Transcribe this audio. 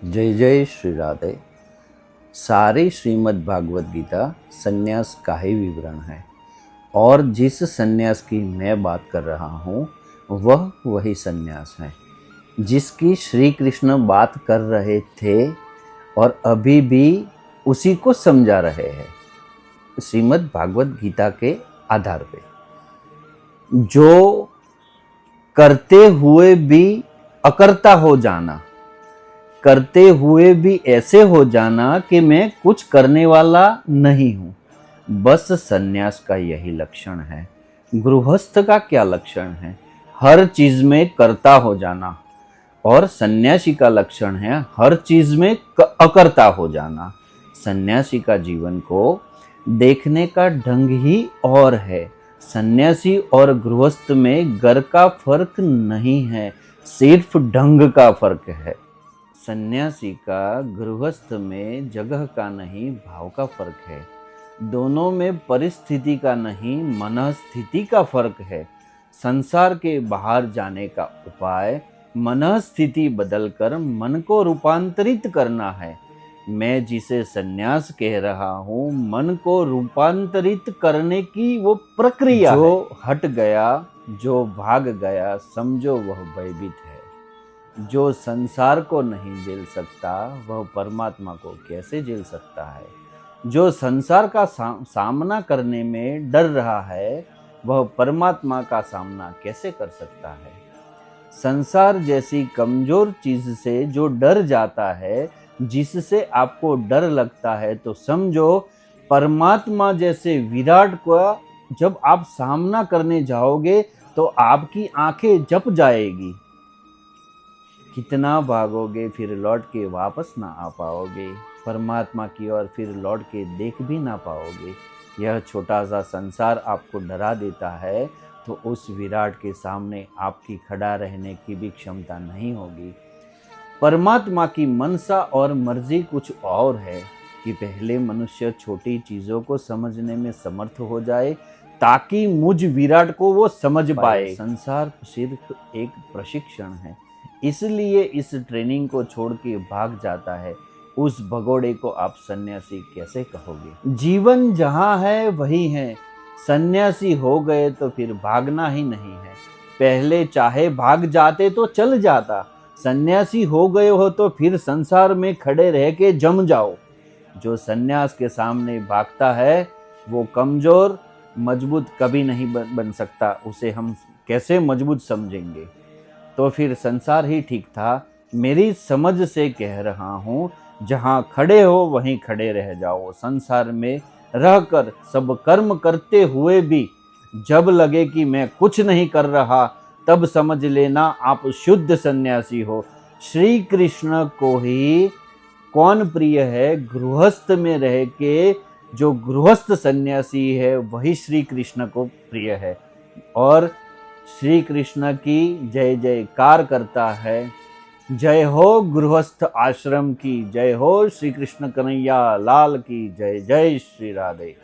जय जय श्री राधे। सारी श्रीमद् भागवत गीता संन्यास का ही विवरण है और जिस संन्यास की मैं बात कर रहा हूँ वह वही संन्यास है जिसकी श्री कृष्ण बात कर रहे थे और अभी भी उसी को समझा रहे हैं श्रीमद् भागवत गीता के आधार पे। जो करते हुए भी अकर्ता हो जाना, करते हुए भी ऐसे हो जाना कि मैं कुछ करने वाला नहीं हूँ, बस सन्यास का यही लक्षण है। गृहस्थ का क्या लक्षण है? हर चीज में करता हो जाना। और सन्यासी का लक्षण है हर चीज में अकर्ता हो जाना। सन्यासी का जीवन को देखने का ढंग ही और है। सन्यासी और गृहस्थ में घर का फर्क नहीं है, सिर्फ ढंग का फर्क है। सन्यासी का गृहस्थ में जगह का नहीं भाव का फर्क है। दोनों में परिस्थिति का नहीं मनस्थिति का फर्क है। संसार के बाहर जाने का उपाय मनस्थिति बदलकर मन को रूपांतरित करना है। मैं जिसे सन्यास कह रहा हूँ मन को रूपांतरित करने की वो प्रक्रिया जो हट गया, जो भाग गया, समझो वह भयभीत है। जो संसार को नहीं झेल सकता वह परमात्मा को कैसे झेल सकता है? जो संसार का सामना करने में डर रहा है वह परमात्मा का सामना कैसे कर सकता है? संसार जैसी कमजोर चीज से जो डर जाता है, जिससे आपको डर लगता है, तो समझो परमात्मा जैसे विराट को जब आप सामना करने जाओगे तो आपकी आंखें जप जाएगी। कितना भागोगे फिर लौट के वापस ना आ पाओगे परमात्मा की ओर, फिर लौट के देख भी ना पाओगे। यह छोटा सा संसार आपको डरा देता है तो उस विराट के सामने आपकी खड़ा रहने की भी क्षमता नहीं होगी। परमात्मा की मनसा और मर्जी कुछ और है कि पहले मनुष्य छोटी चीजों को समझने में समर्थ हो जाए ताकि मुझ विराट को वो समझ पाए। संसार सिर्फ एक प्रशिक्षण है, इसलिए इस ट्रेनिंग को छोड़ के भाग जाता है। उस भगोड़े को आप सन्यासी कैसे कहोगे? जीवन जहाँ है वही है। सन्यासी हो गए तो फिर भागना ही नहीं है। पहले चाहे भाग जाते तो चल जाता, सन्यासी हो गए हो तो फिर संसार में खड़े रह के जम जाओ। जो सन्यास के सामने भागता है वो कमजोर मजबूत कभी नहीं बन सकता। उसे हम कैसे मजबूत समझेंगे? तो फिर संसार ही ठीक था। मेरी समझ से कह रहा हूँ, जहाँ खड़े हो वहीं खड़े रह जाओ। संसार में रहकर सब कर्म करते हुए भी जब लगे कि मैं कुछ नहीं कर रहा, तब समझ लेना आप शुद्ध सन्यासी हो। श्री कृष्ण को ही कौन प्रिय है? गृहस्थ में रह के जो गृहस्थ सन्यासी है वही श्री कृष्ण को प्रिय है और श्री कृष्ण की जय जयकार करता है। जय हो गृहस्थ आश्रम की, जय हो श्री कृष्ण कन्हैया लाल की जय। जय श्री राधे।